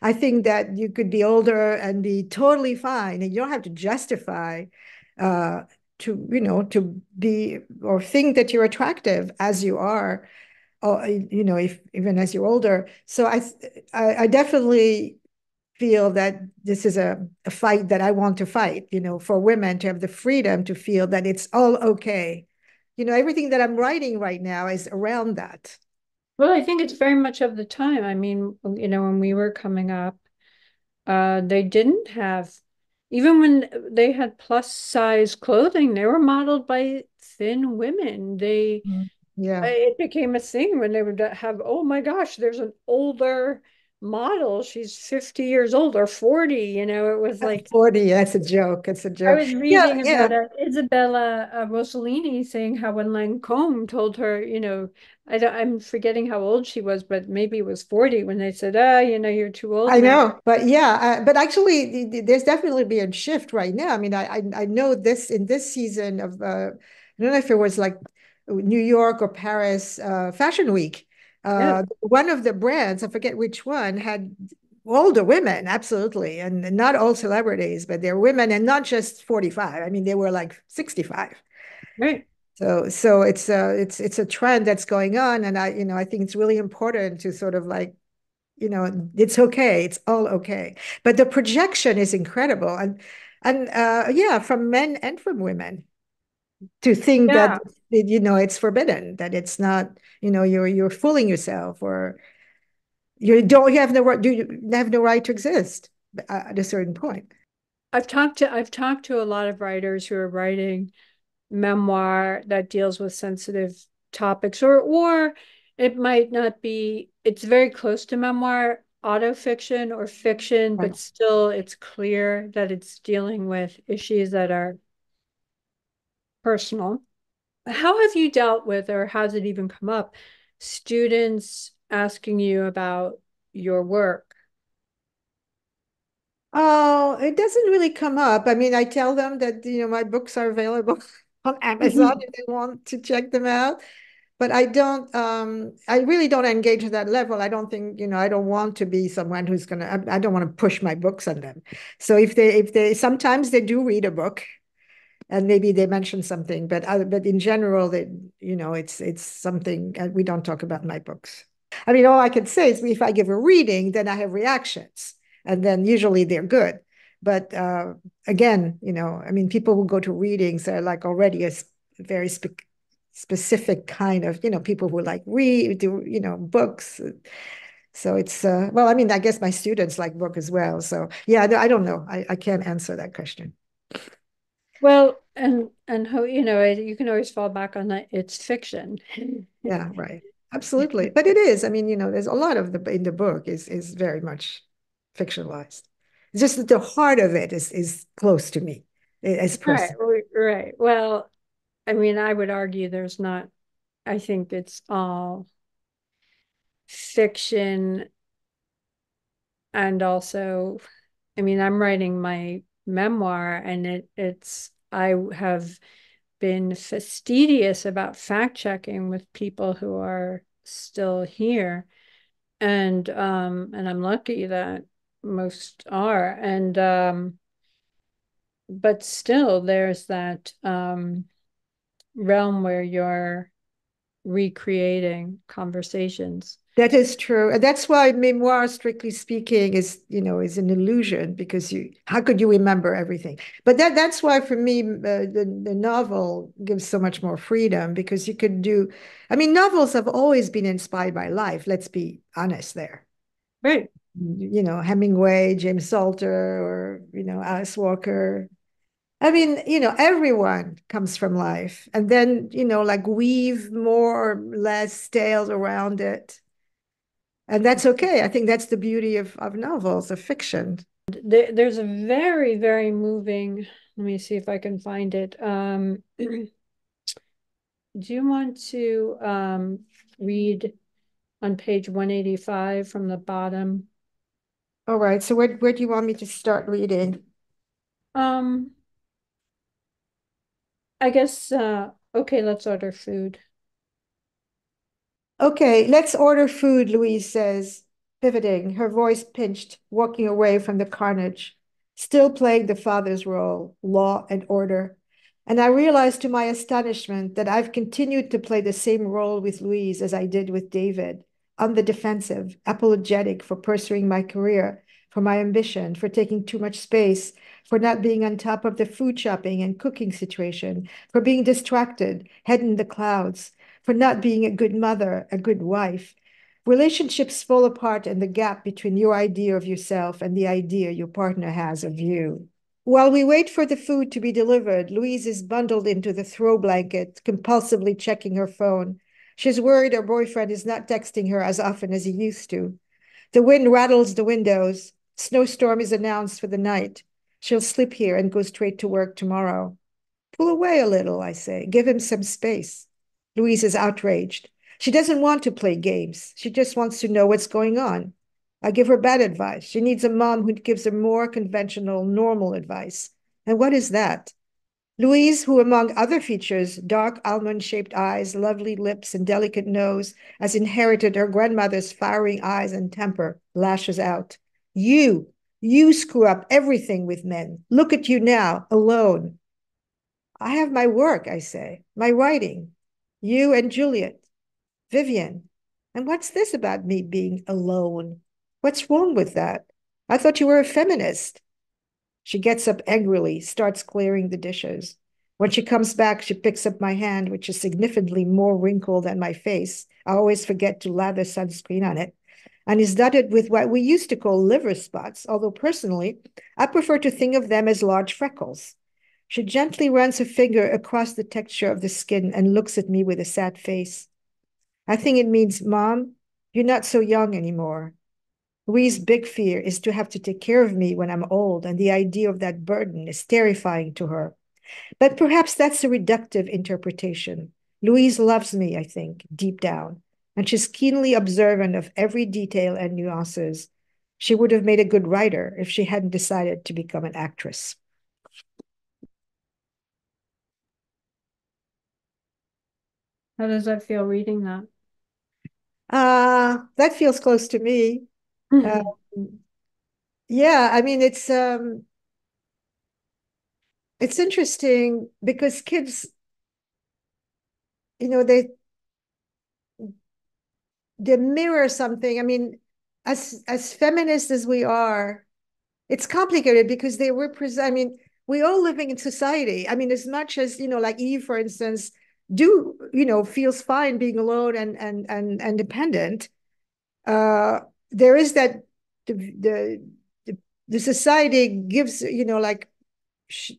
I think that you could be older and be totally fine, and you don't have to justify uh, to be or think that you're attractive as you are, or if even as you're older. So I definitely feel that this is a fight that I want to fight, for women to have the freedom to feel that it's all okay. Everything that I'm writing right now is around that. Well, I think it's very much of the time. I mean, when we were coming up, they didn't have, even when they had plus size clothing, they were modeled by thin women. Mm. Yeah. It became a thing when they would have, oh my gosh, there's an older model. She's 50 years old or 40, it was like, 40, that's a joke. It's a I joke. was Yeah, reading yeah. about Isabella Rossellini saying how when Lancôme told her, I'm forgetting how old she was, but maybe it was 40 when they said, you're too old I now. know, but yeah, but actually, there's definitely been a shift right now. I mean, I know this in this season of I don't know if it was like New York or Paris Fashion Week. Yeah. One of the brands, I forget which one, had older women, absolutely, and not all celebrities, but they're women, and not just 45. I mean, they were like 65. Right. So it's a trend that's going on, and I think it's really important to sort of like it's okay. It's all okay. But the projection is incredible. And yeah, from men and from women to think that, Yeah. it's forbidden, that it's not, you're fooling yourself, or you have no right, you have no right to exist at a certain point. I've talked to a lot of writers who are writing memoir that deals with sensitive topics, or it might not be, it's very close to memoir, autofiction or fiction, Right. but still it's clear that it's dealing with issues that are personal. How have you dealt with, or has it even come up, students asking you about your work? Oh, it doesn't really come up. I mean, I tell them that, my books are available on Amazon if they want to check them out. But I really don't engage at that level. I don't think, I don't want to be someone who's gonna, I don't want to push my books on them. So if they sometimes they do read a book and maybe they mention something, but in general, it's something we don't talk about in my books. I mean, all I can say is if I give a reading, then I have reactions, and then usually they're good. But again, I mean, people who go to readings are like already a very specific kind of, people who like read, do, books. So it's well, I mean, I guess my students like book as well. So yeah, I don't know. I can't answer that question. Well, and how, you can always fall back on that. It's fiction. Yeah, right. Absolutely. But it is. I mean, there's a lot of the in the book is very much fictionalized. It's just that the heart of it is close to me as a Right, person. right. Well, I mean, I would argue there's not, I think it's all fiction. And also, I mean, I'm writing my memoir, and I have been fastidious about fact checking with people who are still here. And I'm lucky that most are. But still there's that realm where you're recreating conversations. That is true. And that's why memoir, strictly speaking, is an illusion because how could you remember everything? But that's why for me, the novel gives so much more freedom because you could do, I mean, novels have always been inspired by life. Let's be honest there. Right. Hemingway, James Salter, or, Alice Walker. I mean, everyone comes from life and then, like weave more or less tales around it. And that's okay. I think that's the beauty of novels, of fiction. There's a very, very moving, let me see if I can find it. Do you want to read on page 185 from the bottom? All right. So where do you want me to start reading? Um, I guess okay, let's order food. Okay, let's order food, Louise says. pivoting, her voice pinched, walking away from the carnage, still playing the father's role, law and order. And I realized to my astonishment that I've continued to play the same role with Louise as I did with David, on the defensive, apologetic for pursuing my career, for my ambition, for taking too much space, for not being on top of the food shopping and cooking situation, for being distracted, head in the clouds, for not being a good mother, a good wife. Relationships fall apart in the gap between your idea of yourself and the idea your partner has of you. While we wait for the food to be delivered, Louise is bundled into the throw blanket, compulsively checking her phone. She's worried her boyfriend is not texting her as often as he used to. The wind rattles the windows. Snowstorm is announced for the night. She'll sleep here and go straight to work tomorrow. Pull away a little, I say. Give him some space. Louise is outraged. She doesn't want to play games. She just wants to know what's going on. I give her bad advice. She needs a mom who gives her more conventional, normal advice. And what is that? Louise, who among other features, dark almond-shaped eyes, lovely lips, and delicate nose, has inherited her grandmother's fiery eyes and temper, lashes out. You screw up everything with men. Look at you now, alone. I have my work, I say, my writing. You and Juliet, Vivian. And what's this about me being alone? What's wrong with that? I thought you were a feminist. She gets up angrily, starts clearing the dishes. When she comes back, she picks up my hand, which is significantly more wrinkled than my face. I always forget to lather sunscreen on it, and is dotted with what we used to call liver spots, although personally, I prefer to think of them as large freckles. She gently runs her finger across the texture of the skin and looks at me with a sad face. I think it means, Mom, you're not so young anymore. Louise's big fear is to have to take care of me when I'm old, and the idea of that burden is terrifying to her. But perhaps that's a reductive interpretation. Louise loves me, I think, deep down, and she's keenly observant of every detail and nuances. She would have made a good writer if she hadn't decided to become an actress. How does that feel reading that? That feels close to me. Uh, yeah, I mean it's interesting because kids, you know, they mirror something. I mean, as feminist as we are, it's complicated because they represent, I mean, we all living in society. I mean, as much as, like Eve, for instance, feels fine being alone and independent. Uh, there is that the society gives, like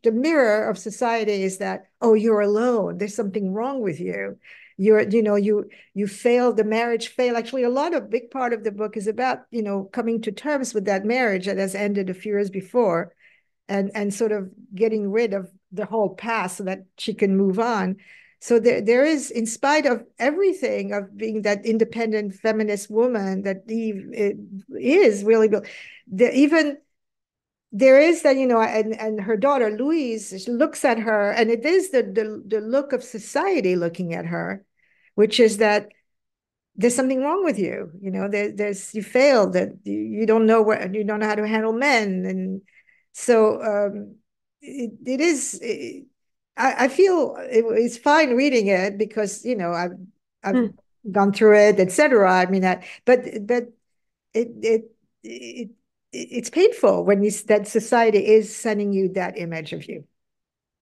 the mirror of society is that, oh, you're alone, there's something wrong with you, you failed, the marriage failed. Actually, a lot of big part of the book is about coming to terms with that marriage that has ended a few years before, and sort of getting rid of the whole past so that she can move on. So there is, in spite of everything of being that independent feminist woman that Eve is really, even there is that, and her daughter Louise looks at her, and it is the look of society looking at her, which is that there's something wrong with you. There's you failed, that you don't know what, you don't know how to handle men. And so it is, I feel it's fine reading it because, I've gone through it, etc. I mean, but it it it's painful when that society is sending you that image of you.